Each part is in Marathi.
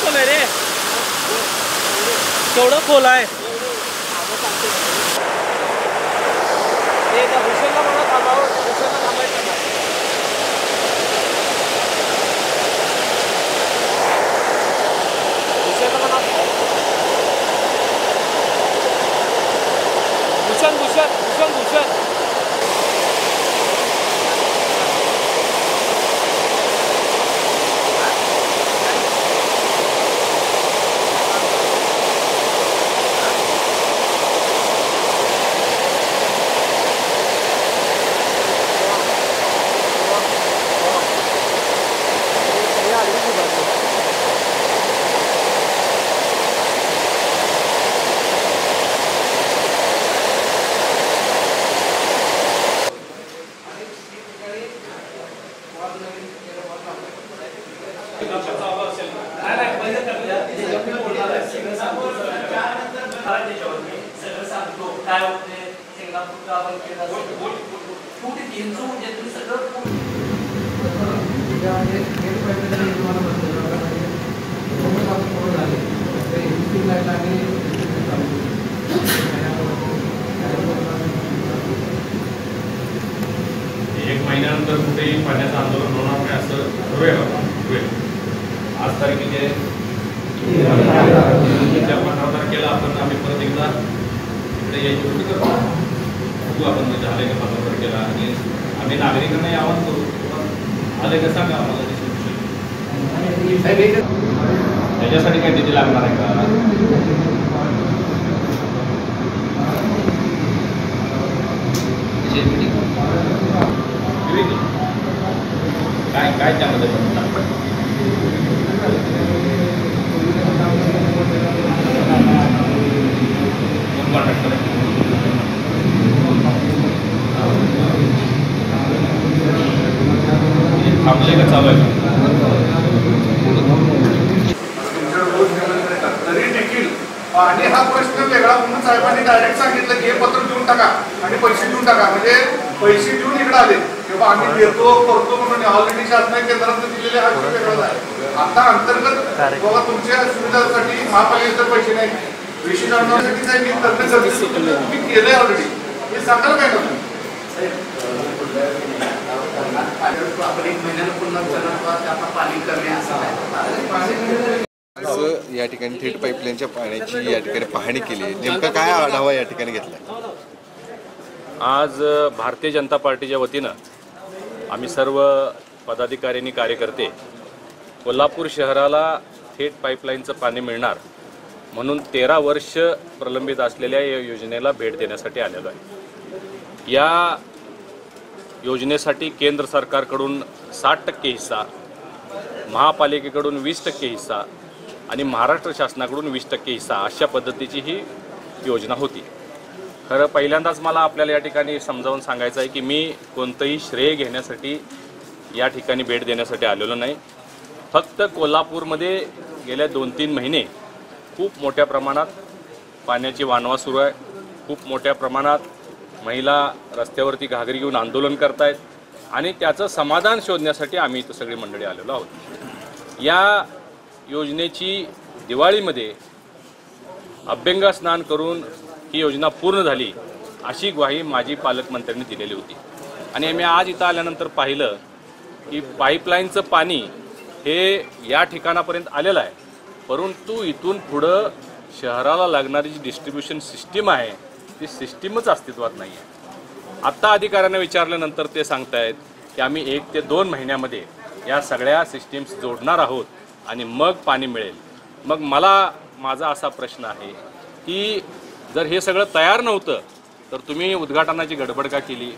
खोल आहे रे, केवढं खोल आहे. भूषणला म्हणा थांबावं, भूषणला थांबायचं ना. भूषणला म्हणा, भूषण भूषण भूषण भूषण एक महिन्यानंतर कुठेही पाण्याचं आंदोलन होणार नाही असं ठरवूया. आज तारखेचे 15 तारखेला आम्ही परत एकदा इकडे यायची गोष्टी करतो. बघू आपण झाले का 15 तारखेला, आणि आम्ही नागरिकांनाही आवाहन करू, आले का सांगा आम्हाला ते सोल्युशन. त्याच्यासाठी काय तिथे लागणार आहे का? काय त्यामध्ये थांबले का चालू आहे? तरी देखील आणि हा प्रश्न वेगळा म्हणून साहेबांनी डायरेक्ट सांगितलं की हे पत्र देऊन टाका आणि पैसे देऊन टाका. म्हणजे पैसे देऊन इकडे आले किंवा आम्ही देतो करतो म्हणून ऑलरेडी शासनाने केंद्रात दिलेले हा वेगळा आहे. आता अंतर्गत बाबा तुमच्या सुविधासाठी महापालिकेचे पैसे नाही, विशेष आणण्यासाठी तुम्ही केलंय ऑलरेडी, हे सांगाल काय ना आपण एक महिन्याला पुन्हा पाणी करणे असं या ठिकाणी थेट पाईपलाईनच्या पाण्याची या ठिकाणी पाहणी केली. नेमका काय आढावा या ठिकाणी घेतला? आज भारतीय जनता पार्टीच्या वतीनं आम्ही सर्व पदाधिकारी आणि कार्यकर्ते कोल्हापूर शहराला थेट पाईपलाईनचं पाणी मिळणार म्हणून 13 वर्ष प्रलंबित असलेल्या या योजनेला भेट देण्यासाठी आलेलो आहे. या योजनेसाठी केंद्र सरकारकडून 60% हिस्सा, महापालिकेकडून 20% हिस्सा आणि महाराष्ट्र शासनाकडून 20% हिस्सा अशा पद्धतीची ही योजना होती. खरं पहिल्यांदाच मला आपल्याला या ठिकाणी समजावून सांगायचं आहे की मी कोणतंही श्रेय घेण्यासाठी या ठिकाणी भेट देण्यासाठी आलेलो नाही. फक्त कोल्हापूरमध्ये गेल्या 2-3 महिने खूप मोठ्या प्रमाणात पाण्याची वानवा सुरू आहे. खूप मोठ्या प्रमाणात महिला रस्त्यावरती घागरी घेऊन आंदोलन करतायत आणि त्याचं समाधान शोधण्यासाठी आम्ही इथं सगळी मंडळी आलेलो आहोत. या योजनेची दिवाळीमध्ये अभ्यंग स्नान करून ही योजना पूर्ण झाली अशी ग्वाही माजी पालकमंत्र्यांनी दिलेली होती. आणि आम्ही आज इथं आल्यानंतर पाहिलं की पाईपलाईनचं पाणी हे या ठिकाणापर्यंत आलेलं आहे, परंतु इथून पुढं शहराला लागणारी जी डिस्ट्रीब्युशन सिस्टीम आहे ती सिस्टीमच अस्तित्वात नाही आहे. आत्ता अधिकाऱ्यांना विचारल्यानंतर ते सांगतायत की आम्ही 1 ते 2 महिन्यामध्ये या सगळ्या सिस्टीम्स जोडणार आहोत आणि मग पाणी मिळेल. मग माझा असा प्रश्न आहे की जर हे सगळं तयार नव्हतं तर तुम्ही उद्घाटनाची गडबड का केली?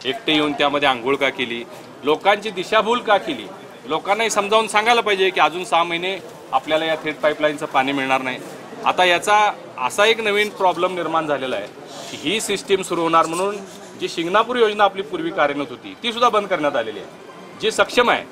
एकटे येऊन त्यामध्ये आंघोळ का केली? लोकांची दिशाभूल का केली? लोकांनाही समजावून सांगायला पाहिजे की अजून 6 महिने आपल्याला या थेट पाईपलाईनचं पाणी मिळणार नाही. आता याचा असा एक नवीन प्रॉब्लेम निर्माण झालेला आहे की ही सिस्टीम सुरू होणार म्हणून जी शिंगणापूर योजना आपली पूर्वी कार्यरत होती ती सुद्धा बंद करण्यात आलेली आहे. जी सक्षम आहे,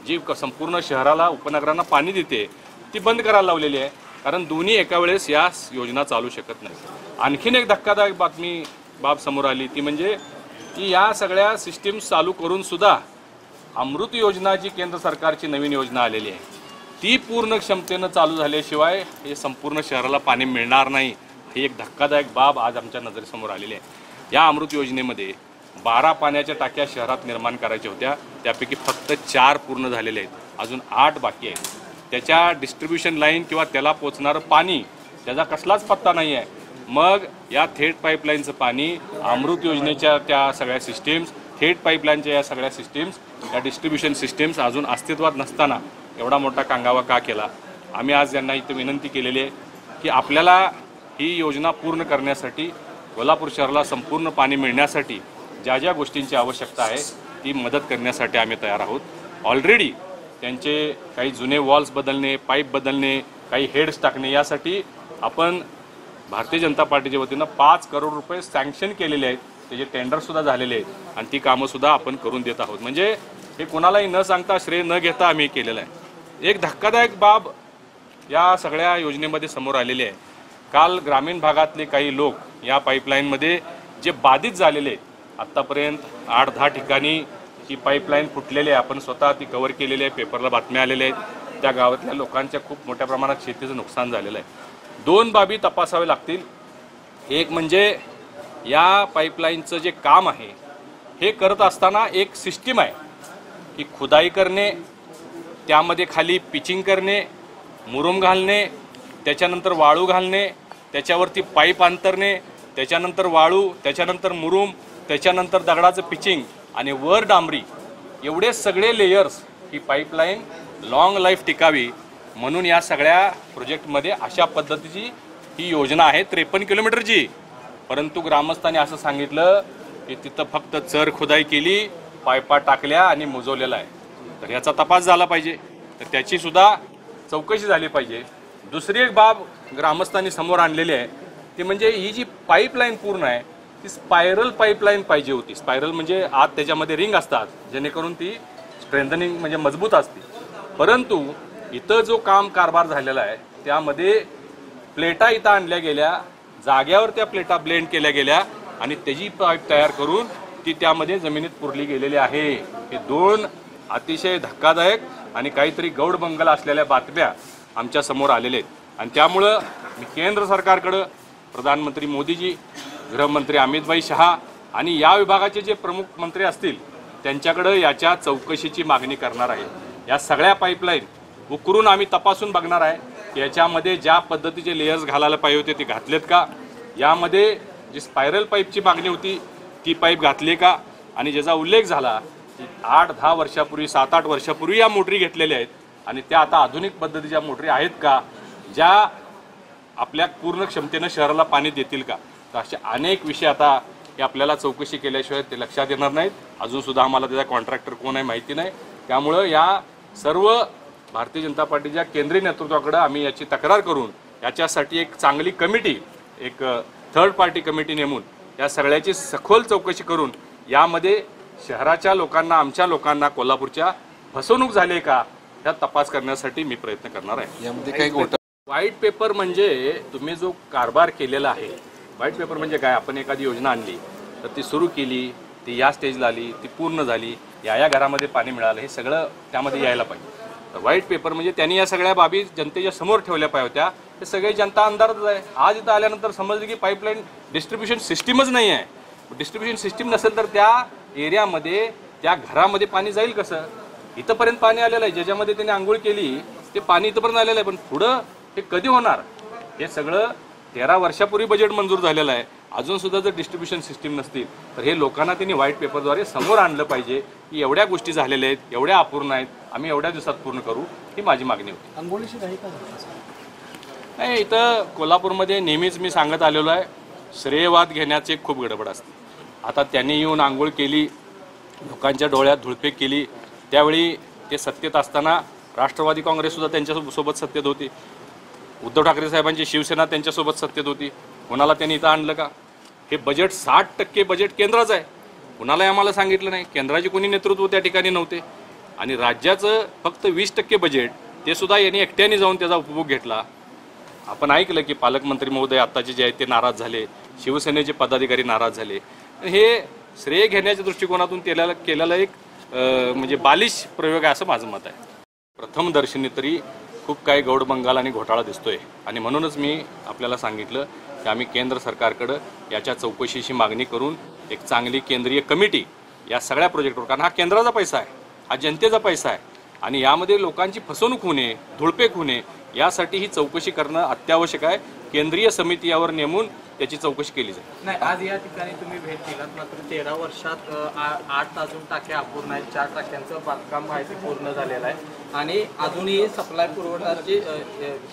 जी संपूर्ण शहराला उपनगरांना पाणी देते ती बंद करायला लावलेली आहे, कारण दोन्ही एका वेळेस या योजना चालू शकत नाही. आणखीन एक धक्कादायक बाब समोर आली ती म्हणजे की या सगळ्या सिस्टीम चालू करून सुद्धा अमृत योजना जी केंद्र सरकारची नवीन योजना आलेली आहे ती पूर्ण क्षमतेनं चालू झाल्याशिवाय हे संपूर्ण शहराला पाणी मिळणार नाही. ही एक धक्कादायक बाब आज आमच्या नजरेसमोर आलेली आहे. या अमृत योजनेमध्ये 12 पाण्याच्या टाक्या शहरात निर्माण करायच्या होत्या, त्यापैकी फक्त 4 पूर्ण झालेले आहेत, अजून 8 बाकी आहेत. त्याच्या डिस्ट्रीब्युशन लाईन किंवा त्याला पोचणारं पाणी त्याचा कसलाच पत्ता नाही आहे. मग या थेट पाईपलाईनचं पाणी अमृत योजनेच्या त्या सगळ्या सिस्टीम्स, थेट पाईपलाईनच्या या सगळ्या सिस्टीम्स, या डिस्ट्रीब्युशन सिस्टीम्स अजून अस्तित्वात नसताना एवढा मोठा कांगावा का केला? आम्ही आज यांना इथं विनंती केलेली आहे की आपल्याला ही योजना पूर्ण करण्यासाठी, कोल्हापूर शहराला संपूर्ण पाणी मिळण्यासाठी ज्या ज्या गोष्टींची आवश्यकता आहे ती मदत करण्यासाठी आम्ही तयार आहोत. ऑलरेडी त्यांचे काही जुने वॉल्स बदलणे, पाईप बदलणे, काही हेड्स टाकणे, यासाठी आपण भारतीय जनता पार्टीच्या वतीनं 5 करोड रुपये सँक्शन केलेले आहेत. त्याचे टेंडरसुद्धा झालेले आहेत आणि ती कामंसुद्धा आपण करून देत आहोत. म्हणजे हे कोणालाही न सांगता, श्रेय न घेता आम्ही केलेलं आहे. एक धक्कादायक बाब या सगळ्या योजनेमध्ये समोर आलेली आहे. काल ग्रामीण भागातले काही लोक या पाईपलाईनमध्ये जे बाधित झालेले आहेत, आत्तापर्यंत 8-10 ठिकाणी ही पाईपलाईन फुटलेली आहे. आपण स्वतः ती कव्हर केलेली आहे, पेपरला बातम्या आलेल्या आहेत. त्या गावातल्या लोकांच्या खूप मोठ्या प्रमाणात शेतीचं नुकसान झालेलं आहे. 2 बाबी तपासावे लागतील. एक म्हणजे या पाईपलाईनचं जे काम आहे हे करत असताना एक सिस्टीम आहे की खुदाई करणे, त्यामध्ये खाली पिचिंग करणे, मुरुम घालणे, त्याच्यानंतर वाळू घालणे, त्याच्यावरती पाईप अंतरणे, त्याच्यानंतर वाळू, त्याच्यानंतर मुरुम, त्याच्यानंतर दगडाचं पिचिंग आणि वर डांबरी, एवढे सगळे लेयर्स ही पाईपलाईन लॉंग लाईफ टिकावी म्हणून या सगळ्या प्रोजेक्टमध्ये अशा पद्धतीची ही योजना आहे 53 किलोमीटरची. परंतु ग्रामस्थांनी असं सांगितलं की तिथं फक्त चर खुदाई केली, पायपा टाकल्या आणि मुजवलेला आहे. तर याचा तपास झाला पाहिजे, तर त्याची सुद्धा चौकशी झाली पाहिजे. दुसरी एक बाब ग्रामस्थांनी समोर आणलेली आहे ती म्हणजे ही जी पाईपलाईन पूर्ण आहे ती स्पायरल पाईपलाईन पाहिजे होती. स्पायरल म्हणजे आत त्याच्यामध्ये रिंग असतात जेणेकरून ती स्ट्रेंथनिंग म्हणजे मजबूत असते. परंतु इथं जो काम कारभार झालेला आहे त्यामध्ये प्लेटा इथं आणल्या गेल्या, जाग्यावर त्या प्लेटा ब्लेंड केल्या गेल्या आणि त्याची पाईप तयार करून ती त्यामध्ये जमिनीत पुरली गेलेली आहे. हे 2 अतिशय धक्कादायक आणि काहीतरी गौडबंगल असलेल्या बातम्या आमच्या समोर आलेल्या आहेत. आणि त्यामुळं मी केंद्र सरकारकडं प्रधानमंत्री मोदीजी, गृहमंत्री अमित शहा आणि या विभागाचे जे प्रमुख मंत्री असतील त्यांच्याकडं याच्या चौकशीची मागणी करणार आहे. या सगळ्या पाईपलाईन उकरून आम्ही तपासून बघणार आहे की याच्यामध्ये ज्या पद्धतीचे लेयर्स घालायला पाहिजे होते ते घातलेत का, यामध्ये जी स्पायरल पाईपची मागणी होती ती पाईप घातली का, आणि ज्याचा उल्लेख झाला की 8-10 वर्षापूर्वी, 7-8 वर्षापूर्वी या मोटरी घेतलेल्या आहेत आणि त्या आता आधुनिक पद्धतीच्या मोटरी आहेत का, ज्या आपल्या पूर्ण क्षमतेनं शहराला पाणी देतील का. तर असे अनेक विषय आता हे आपल्याला चौकशी केल्याशिवाय ते लक्षात येणार नाहीत. अजूनसुद्धा आम्हाला त्याचा कॉन्ट्रॅक्टर कोण आहे माहिती नाही. त्यामुळं या सर्व भारतीय जनता पार्टीच्या केंद्रीय नेतृत्वाकडे आम्ही याची तक्रार करून याच्यासाठी एक चांगली कमिटी, एक थर्ड पार्टी कमिटी नेमून या सगळ्याची सखोल चौकशी करून यामध्ये शहराच्या लोकांना, आमच्या लोकांना, कोल्हापूरच्या फसवणूक झाली आहे का या तपास करण्यासाठी मी प्रयत्न करणार आहे. यामध्ये काही घोटाळा व्हाईट पेपर म्हणजे तुम्ही जो कारभार केलेला आहे, व्हाईट पेपर म्हणजे काय, आपण एखादी योजना आणली तर ती सुरू केली, ती या स्टेजला आली, ती पूर्ण झाली, या घरामध्ये पाणी मिळालं, हे सगळं त्यामध्ये यायला पाहिजे. तर व्हाईट पेपर म्हणजे त्यांनी या सगळ्या बाबी जनतेच्या समोर ठेवल्या पाहिजे होत्या. ते सगळे जनता अंधारातच आहे. आज इथं आल्यानंतर समजलं की पाईपलाईन डिस्ट्रीब्युशन सिस्टीमच नाही आहे. डिस्ट्रीब्युशन सिस्टीम नसेल तर त्या एरियामध्ये, त्या घरामध्ये पाणी जाईल कसं. इथंपर्यंत पाणी आलेलं आहे, ज्याच्यामध्ये त्यांनी आंघोळ केली ते पाणी इथंपर्यंत आलेलं आहे, पण पुढं हे कधी होणार. हे सगळं 13 वर्षापूर्वी बजेट मंजूर झालेलं आहे. अजूनसुद्धा जर डिस्ट्रीब्युशन सिस्टीम नसतील तर हे लोकांना त्यांनी व्हाईट पेपरद्वारे समोर आणलं पाहिजे की एवढ्या गोष्टी झालेल्या आहेत, एवढ्या अपूर्ण आहेत, आम्ही एवढ्या दिवसात पूर्ण करू, ही माझी मागणी होती. अंघोळीची काही का नाही, इथं कोल्हापूरमध्ये नेहमीच मी सांगत आलेलो आहे, श्रेयवाद घेण्याची खूप गडबड असते. आता त्यांनी येऊन आंघोळ केली, लोकांच्या डोळ्यात धुळफेक केली, त्यावेळी ते सत्तेत असताना राष्ट्रवादी काँग्रेससुद्धा त्यांच्यासोबत सत्तेत होती, उद्धव ठाकरे साहेबांची शिवसेना त्यांच्यासोबत सत्तेत होती. कोणाला त्यांनी इथं आणलं का. हे बजेट 60% बजेट केंद्राचं आहे, कुणालाही आम्हाला सांगितलं नाही. केंद्राचे कोणी नेतृत्व त्या ठिकाणी नव्हते आणि राज्याचं फक्त 20% बजेट, ते सुद्धा यांनी एकट्याने जाऊन त्याचा उपभोग घेतला. आपण ऐकलं की पालकमंत्री महोदय आत्ताचे जे आहेत ते नाराज झाले, शिवसेनेचे पदाधिकारी नाराज झाले. हे श्रेय घेण्याच्या दृष्टिकोनातून केलेला एक म्हणजे बालिश प्रयोग आहे असं माझं मत आहे. प्रथम दर्शनी तरी खूप काही गौडबंगाल आणि घोटाळा दिसतोय आणि म्हणूनच मी आपल्याला सांगितलं की आम्ही केंद्र सरकारकडं याच्या चौकशीची मागणी करून एक चांगली केंद्रीय कमिटी या सगळ्या प्रोजेक्टवर, कारण हा केंद्राचा पैसा आहे, हा जनतेचा पैसा आहे आणि यामध्ये लोकांची फसवणूक होऊ नये, धुळपेक होऊ नये यासाठी ही चौकशी करणं अत्यावश्यक आहे. केंद्रीय समिती यावर नेमून त्याची चौकशी केली जाईल. नाही, आज या ठिकाणी तुम्ही भेट दिलात, मात्र 13 वर्षात 8 अजून टाके अपूर्ण आहेत. 4 टाक्यांचं बांधकाम माहिती पूर्ण झालेलं आहे आणि अजूनही सप्लाय पुरवठाची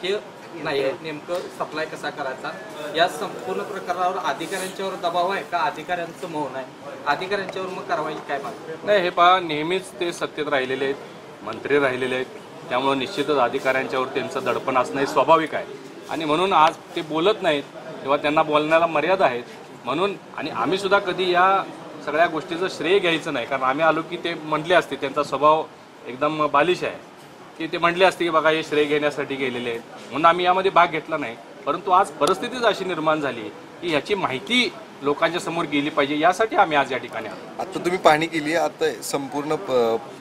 हे नाही आहे. नेमकं सप्लाय कसा करायचा या संपूर्ण प्रकारावर अधिकाऱ्यांच्यावर दबाव आहे का अधिकाऱ्यांचं मौन आहे? अधिकाऱ्यांच्यावर मग कारवाई काय मागणी? नाही, हे पहा, नेहमीच ते सत्तेत राहिलेले आहेत, मंत्री राहिलेले आहेत, त्यामुळे निश्चितच अधिकाऱ्यांच्यावर त्यांचं दडपण असणं हे स्वाभाविक आहे आणि म्हणून आज ते बोलत नाहीत तेव्हा त्यांना बोलण्याला मर्यादा आहेत. म्हणून आणि आम्ही सुद्धा कधी या सगळ्या गोष्टीचं श्रेय घ्यायचं नाही, कारण आम्ही आलो की ते म्हटले असते, त्यांचा स्वभाव एकदम बालिश आहे की ते म्हटले असते की बघा हे श्रेय घेण्यासाठी गेलेले आहेत, म्हणून आम्ही यामध्ये भाग घेतला नाही. परंतु आज परिस्थितीच अशी निर्माण झाली की ह्याची माहिती लोकांच्या समोर गेली पाहिजे, यासाठी आम्ही आज या ठिकाणी आलो. आता तुम्ही पाहणी केली आहे, आता संपूर्ण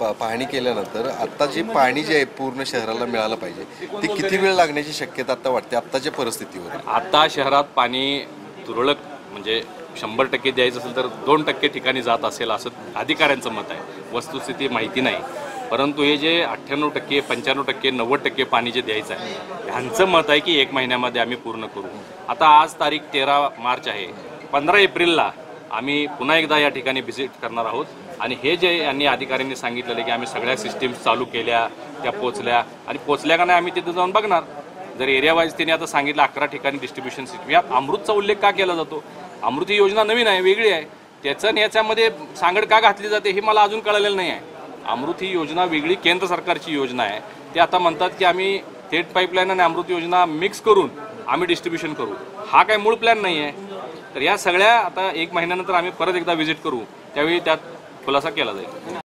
पाहणी केल्यानंतर आता जे पाणी जे आहे पूर्ण शहराला मिळालं पाहिजे ते किती वेळ लागण्याची शक्यता आता वाटते आत्ताच्या परिस्थितीवर? आता शहरात पाणी तुरळक म्हणजे 100% द्यायचं असेल तर 2% ठिकाणी जात असेल असं अधिकाऱ्यांचं मत आहे. वस्तुस्थिती माहिती नाही, परंतु हे जे 98%, 95%, 90% पाणी जे द्यायचं आहे ह्यांचं मत आहे की 1 महिन्यामध्ये आम्ही पूर्ण करू. आता आज तारीख 13 मार्च आहे, 15 एप्रिलला आम्ही पुन्हा एकदा या ठिकाणी व्हिजिट करणार आहोत आणि हे जे यांनी अधिकाऱ्यांनी सांगितलेलं की आम्ही सगळ्या सिस्टीम्स चालू केल्या, त्या पोचल्या आणि पोचल्या का नाही आम्ही तिथं जाऊन बघणार. जर एरिया वाईज त्यांनी आता सांगितलं 11 ठिकाणी डिस्ट्रीब्युशन सिस्टीम, यात अमृतचा उल्लेख का केला जातो? अमृत ही योजना नवीन आहे, वेगळी आहे, त्याचं आणि याच्यामध्ये सांगड का घातली जाते हे मला अजून कळलेलं नाही आहे. अमृत ही योजना वेगळी केंद्र सरकारची योजना आहे. ते आता म्हणतात की आम्ही थेट पाईपलाईन आणि अमृत योजना मिक्स करून आम्ही डिस्ट्रीब्युशन करू. हा काय मूळ प्लॅन नाही आहे. तर या सगळ्या आता 1 महिन्यानंतर आम्ही परत एकदा व्हिजिट करू, त्यावेळी त्यात खुलासा केला जाईल.